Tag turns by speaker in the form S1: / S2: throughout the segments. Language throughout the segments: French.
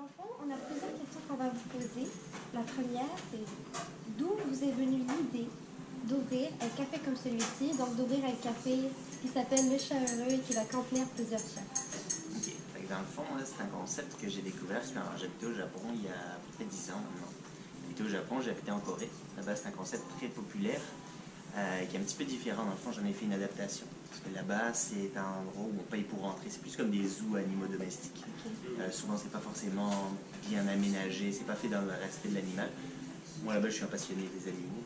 S1: Dans le fond, on a plusieurs questions qu'on va vous poser. La première, c'est d'où vous est venue l'idée d'ouvrir un café comme celui-ci, donc d'ouvrir un café qui s'appelle Le Chat Heureux et qui va contenir plusieurs chats.
S2: Ok, fait que dans le fond, c'est un concept que j'ai découvert. J'habitais au Japon il y a à peu près 10 ans maintenant. J'habitais au Japon, j'habitais en Corée. Là-bas, c'est un concept très populaire qui est un petit peu différent. Dans le fond, j'en ai fait une adaptation. Parce que là-bas, c'est un endroit où on paye pour rentrer. C'est plus comme des zoos animaux domestiques. Souvent, c'est pas forcément bien aménagé, c'est pas fait dans le respect de l'animal. Moi, là-bas, je suis un passionné des animaux.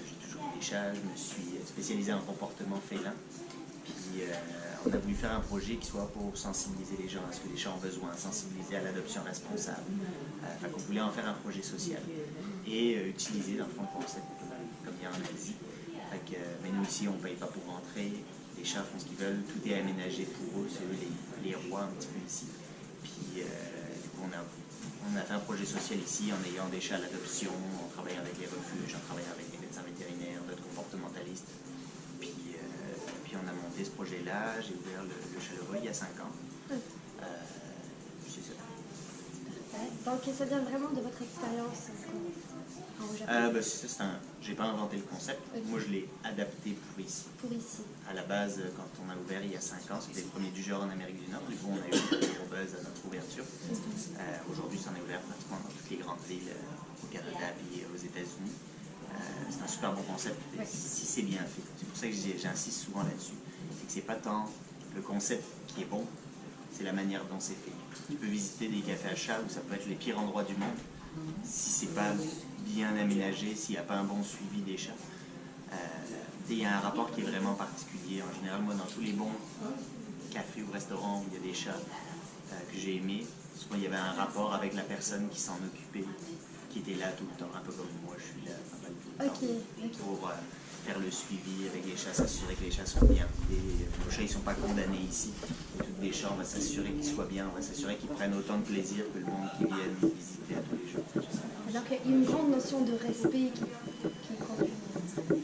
S2: J'ai toujours eu des chats, je me suis spécialisé en comportement félin. Puis, on a voulu faire un projet qui soit pour sensibiliser les gens à ce que les chats ont besoin, sensibiliser à l'adoption responsable. Fait qu'on voulait en faire un projet social et utiliser, dans le fond, le concept comme il y a en Asie. Mais nous, ici, on ne paye pas pour rentrer. Les chats font ce qu'ils veulent, tout est aménagé pour eux, c'est eux les rois un petit peu ici. Puis, du coup, on a fait un projet social ici en ayant des chats à l'adoption, en travaillant avec les refuges, en travaillant avec les médecins vétérinaires, d'autres comportementalistes. Puis on a monté ce projet-là, j'ai ouvert le Chat Heureux il y a 5 ans. C'est ça.
S1: Donc ça vient vraiment de votre expérience au Japon.
S2: J'ai pas inventé le concept, moi je l'ai adapté pour ici.
S1: Pour ici.
S2: À la base, quand on a ouvert il y a 5 ans, c'était le premier du genre en Amérique du Nord, du coup on a eu un gros buzz à notre ouverture. Aujourd'hui, ça en est ouvert pratiquement dans toutes les grandes villes au Canada et aux États-Unis. C'est un super bon concept si c'est bien fait. C'est pour ça que j'insiste souvent là-dessus. C'est que c'est pas tant le concept qui est bon, c'est la manière dont c'est fait. Tu peux visiter des cafés à chats où ça peut être les pires endroits du monde. Si c'est pas bien aménagé, s'il n'y a pas un bon suivi des chats. Il y a un rapport qui est vraiment particulier. En général, moi, dans tous les bons cafés ou restaurants où il y a des chats que j'ai aimés, souvent il y avait un rapport avec la personne qui s'en occupait, qui était là tout le temps, un peu comme moi, je suis là pas mal tout le temps, pour faire le suivi avec les chats, s'assurer que les chats sont bien. Nos chats, ils ne sont pas condamnés ici. Toutes les chats, on va s'assurer qu'ils soient bien, on va s'assurer qu'ils prennent autant de plaisir que le monde qui viennent visiter à tous les jours.
S1: Alors qu'il y a une grande notion de respect qui conduit.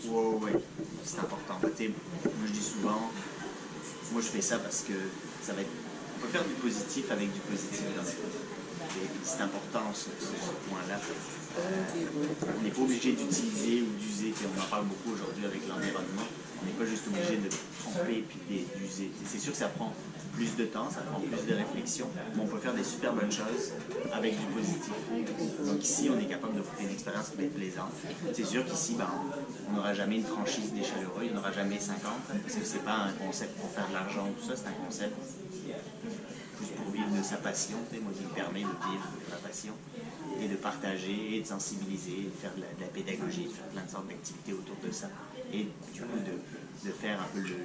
S2: Oui, c'est important. Moi, je dis souvent, moi je fais ça parce que ça va être... On peut faire du positif avec du positif dans la vie. C'est important ce point-là. On n'est pas obligé d'utiliser ou d'user, puis on en parle beaucoup aujourd'hui avec l'environnement. On n'est pas juste obligé de tromper et d'user. C'est sûr que ça prend plus de temps, ça prend plus de réflexion, mais on peut faire des super bonnes choses avec du positif. Donc ici, on est capable d'offrir une expérience qui va être plaisante. C'est sûr qu'ici, on n'aura jamais une franchise des Chats Heureux, il n'y en aura jamais 50, parce que c'est pas un concept pour faire de l'argent ou tout ça, c'est un concept plus pour vivre de sa passion, moi qui me permet de vivre de ma passion et de partager, et de sensibiliser, de faire de la pédagogie, de faire plein de sortes d'activités autour de ça et du coup de faire un peu le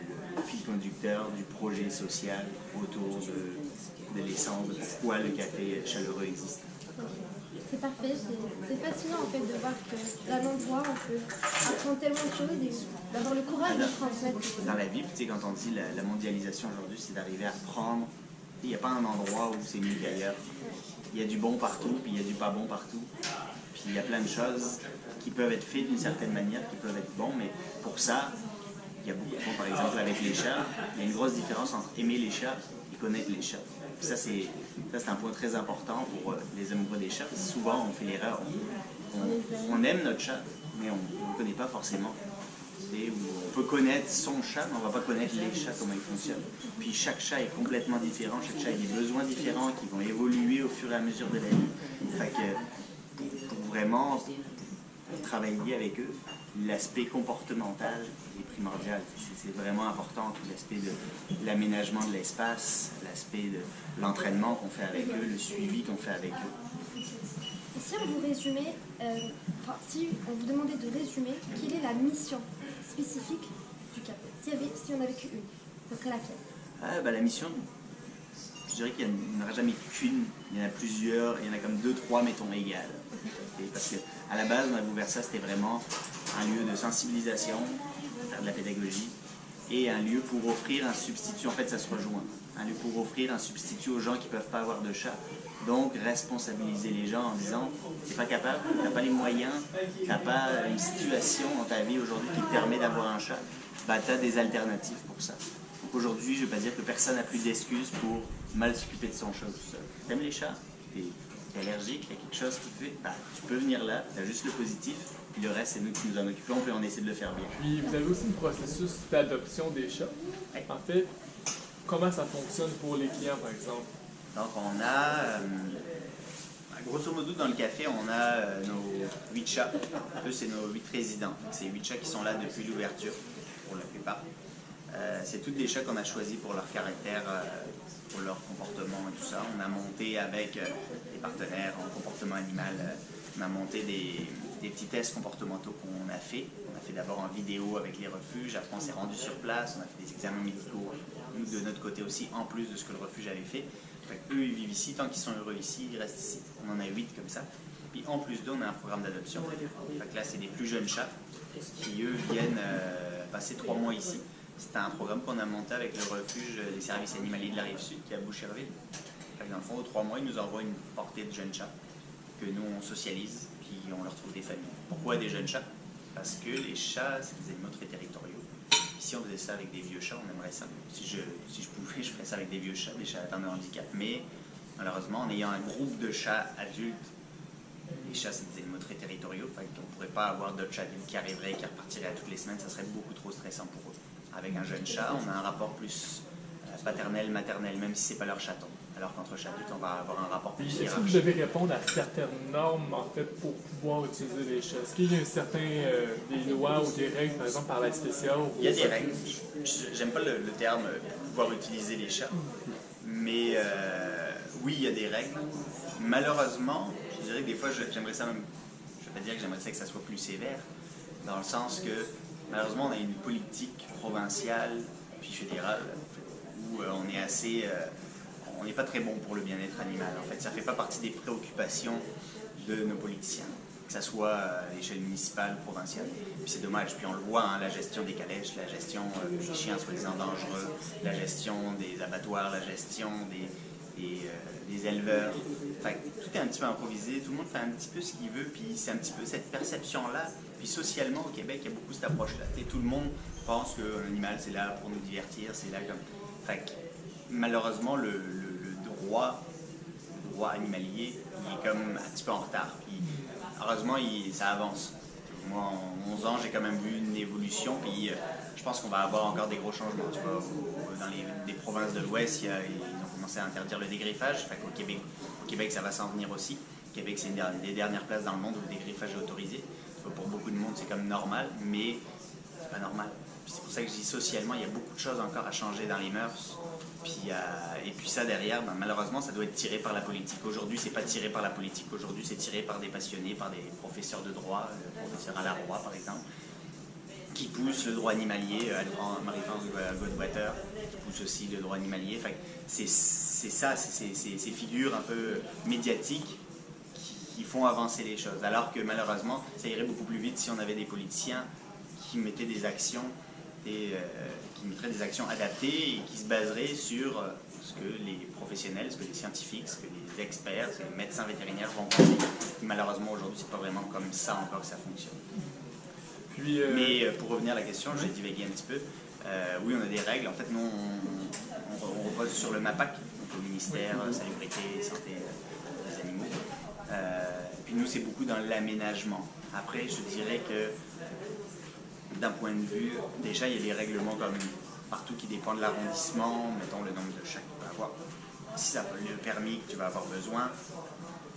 S2: fil conducteur du projet social autour de l'essence de pourquoi le café chaleureux existe.
S1: C'est parfait, c'est fascinant en fait de voir que d'un endroit on peut apprendre tellement de choses et d'avoir le courage de transmettre.
S2: Dans la vie, quand on dit la mondialisation aujourd'hui, c'est d'arriver à prendre. Il n'y a pas un endroit où c'est mieux qu'ailleurs. Il y a du bon partout, puis il y a du pas bon partout. Puis il y a plein de choses qui peuvent être faites d'une certaine manière, qui peuvent être bons, mais pour ça, il y a beaucoup de choses. Par exemple, avec les chats, il y a une grosse différence entre aimer les chats et connaître les chats. Puis ça, c'est un point très important pour les amoureux des chats. Souvent, on fait l'erreur. On aime notre chat, mais on ne connaît pas forcément. On peut connaître son chat, mais on ne va pas connaître les chats, comment ils fonctionnent. Puis chaque chat est complètement différent, chaque chat a des besoins différents qui vont évoluer au fur et à mesure de la vie. Fait que pour vraiment travailler avec eux, l'aspect comportemental est primordial. C'est vraiment important, tout l'aspect de l'aménagement de l'espace, l'aspect de l'entraînement qu'on fait avec eux, le suivi qu'on fait avec eux.
S1: Si on vous résumait, si on vous demandait de résumer, quelle est la mission spécifique du café? Si on avait qu'une, ce serait laquelle?
S2: La mission, je dirais qu'il n'y en aura jamais qu'une, il y en a plusieurs, il y en a comme 2, 3, mettons, égales. Parce qu'à la base, on avait ouvert ça, c'était vraiment un lieu de sensibilisation, faire de la pédagogie, et un lieu pour offrir un substitut, en fait ça se rejoint, un lieu pour offrir un substitut aux gens qui ne peuvent pas avoir de chat. Donc responsabiliser les gens en disant t'es pas capable, t'as pas les moyens, t'as pas une situation dans ta vie aujourd'hui qui te permet d'avoir un chat, t'as des alternatives pour ça. Donc aujourd'hui, je ne vais pas dire que personne n'a plus d'excuses pour mal s'occuper de son chat tout seul. T'aimes les chats, t'es qui est allergique, il y a quelque chose qui fait, bah, tu peux venir là, tu as juste le positif, puis le reste, c'est nous qui nous en occupons, puis on essaie de le faire bien.
S3: Puis vous avez aussi un processus d'adoption des chats.
S2: Ouais.
S3: En fait, comment ça fonctionne pour les clients, par exemple?
S2: Donc on a, grosso modo dans le café, on a nos 8 chats. Eux, c'est nos 8 résidents. C'est 8 chats qui sont là depuis l'ouverture, pour la plupart. C'est tous des chats qu'on a choisis pour leur caractère, pour leur comportement et tout ça. On a monté avec des partenaires en comportement animal, on a monté des petits tests comportementaux qu'on a fait. On a fait d'abord en vidéo avec les refuges, après on s'est rendu sur place, on a fait des examens médicaux, nous de notre côté aussi, en plus de ce que le refuge avait fait. Eux, ils vivent ici, tant qu'ils sont heureux ici, ils restent ici. On en a 8 comme ça. Puis en plus d'eux, on a un programme d'adoption. Là, c'est des plus jeunes chats qui, eux, viennent passer 3 mois ici. C'est un programme qu'on a monté avec le refuge des services animaliers de la Rive-Sud, qui est à Boucherville. Dans le fond, aux 3 mois, ils nous envoient une portée de jeunes chats que nous, on socialise, puis on leur trouve des familles. Pourquoi des jeunes chats? Parce que les chats, c'est des animaux très territoriaux. Si on faisait ça avec des vieux chats, on aimerait ça. Si je pouvais, je ferais ça avec des vieux chats, des chats atteints de handicap. Mais malheureusement, en ayant un groupe de chats adultes, les chats, c'est des animaux très territoriaux. On ne pourrait pas avoir d'autres chats adultes qui arriveraient et qui repartiraient à toutes les semaines. Ça serait beaucoup trop stressant pour eux. Avec un jeune chat, on a un rapport plus paternel, maternel, même si ce n'est pas leur chaton. Alors qu'entre chats adultes, on va avoir un rapport plus hiérarchique.
S3: Est-ce que vous devez répondre à certaines normes, en fait, pour pouvoir utiliser les chats? Est-ce qu'il y a des lois ou des règles, par exemple, par la SPCA?
S2: Il y a des règles. J'aime pas le terme pouvoir utiliser les chats, mais oui, il y a des règles. Malheureusement, je dirais que des fois, j'aimerais ça même, je ne vais pas dire que j'aimerais ça que ça soit plus sévère, dans le sens que, malheureusement, on a une politique provinciale puis fédérale où on est assez... on n'est pas très bon pour le bien-être animal. En fait, ça ne fait pas partie des préoccupations de nos politiciens, que ce soit à l'échelle municipale ou provinciale. Puis c'est dommage. Puis on le voit, hein, la gestion des calèches, la gestion des chiens soi-disant dangereux, la gestion des abattoirs, la gestion des éleveurs. Enfin, tout est un petit peu improvisé, tout le monde fait un petit peu ce qu'il veut, puis c'est un petit peu cette perception-là. Puis socialement, au Québec, il y a beaucoup cette approche-là. Tout le monde pense qu'un animal, c'est là pour nous divertir, c'est là comme... Fait que, malheureusement, le droit animalier, il est comme un petit peu en retard. Puis, heureusement, ça avance. Moi, en 11 ans, j'ai quand même vu une évolution, puis je pense qu'on va avoir encore des gros changements. Tu vois, dans des provinces de l'Ouest, ils ont commencé à interdire le dégriffage. Fait qu'au Québec, ça va s'en venir aussi. Au Québec, c'est une des dernières places dans le monde où le dégriffage est autorisé. Pour beaucoup de monde, c'est comme normal, mais c'est pas normal. C'est pour ça que je dis socialement, il y a beaucoup de choses encore à changer dans les mœurs. Et puis ça derrière, malheureusement, ça doit être tiré par la politique. Aujourd'hui, c'est pas tiré par la politique. Aujourd'hui, c'est tiré par des passionnés, par des professeurs de droit, le professeur Alaroy par exemple, qui pousse le droit animalier, Marie-France Goldwater, qui pousse aussi le droit animalier. Enfin, c'est ça, c'est ces figures un peu médiatiques qui font avancer les choses. Alors que malheureusement, ça irait beaucoup plus vite si on avait des politiciens qui mettaient des actions qui mettraient des actions adaptées et qui se baseraient sur ce que les professionnels, ce que les scientifiques, ce que les experts, ce que les médecins vétérinaires vont penser. Et malheureusement, aujourd'hui, c'est pas vraiment comme ça encore que ça fonctionne.
S3: Puis,
S2: mais pour revenir à la question, j'ai divagué un petit peu. Oui, on a des règles. En fait, nous, on repose sur le MAPAC, donc au ministère Salubrité et Santé des animaux. Puis nous, c'est beaucoup dans l'aménagement. Après, je dirais que d'un point de vue, déjà il y a des règlements comme partout qui dépendent de l'arrondissement, mettons le nombre de chats qu'il peut avoir, si ça le permis que tu vas avoir besoin.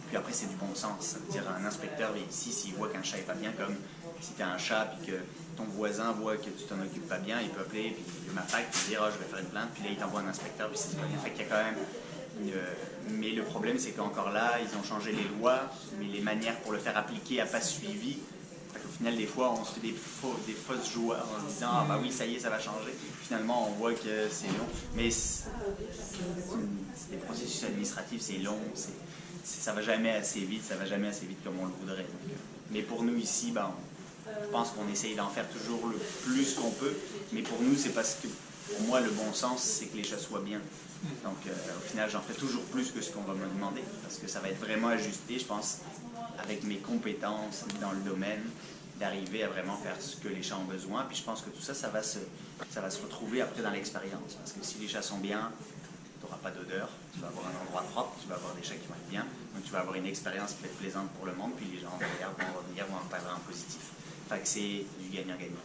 S2: Puis après c'est du bon sens, ça veut dire un inspecteur vient ici, s'il voit qu'un chat n'est pas bien, comme si tu as un chat puis que ton voisin voit que tu t'en occupes pas bien, il peut appeler, puis le MAPAC, puis dire je vais faire une plainte, puis là il t'envoie un inspecteur, puis c'est pas bien. Fait qu'il y a quand même mais le problème c'est qu'encore là, ils ont changé les lois, mais les manières pour le faire appliquer n'ont pas suivi. Au final, des fois, on se fait des fausses joies en se disant « Ah bah oui, ça y est, ça va changer ». Finalement, on voit que c'est long. Mais c'est des processus administratifs, c'est long. Ça va jamais assez vite, ça va jamais assez vite comme on le voudrait. Donc, mais pour nous ici, je pense qu'on essaye d'en faire toujours le plus qu'on peut. Mais pour nous, c'est parce que, pour moi, le bon sens, c'est que les chats soient bien. Donc, au final, j'en ferai toujours plus que ce qu'on va me demander. Parce que ça va être vraiment ajusté, je pense, avec mes compétences dans le domaine, d'arriver à vraiment faire ce que les chats ont besoin. Puis je pense que tout ça, ça va se retrouver après dans l'expérience. Parce que si les chats sont bien, tu n'auras pas d'odeur, tu vas avoir un endroit propre, tu vas avoir des chats qui vont être bien, donc tu vas avoir une expérience qui va être plaisante pour le monde, puis les gens derrière vont revenir, vont en parler en positif. Fait que c'est du gagnant-gagnant.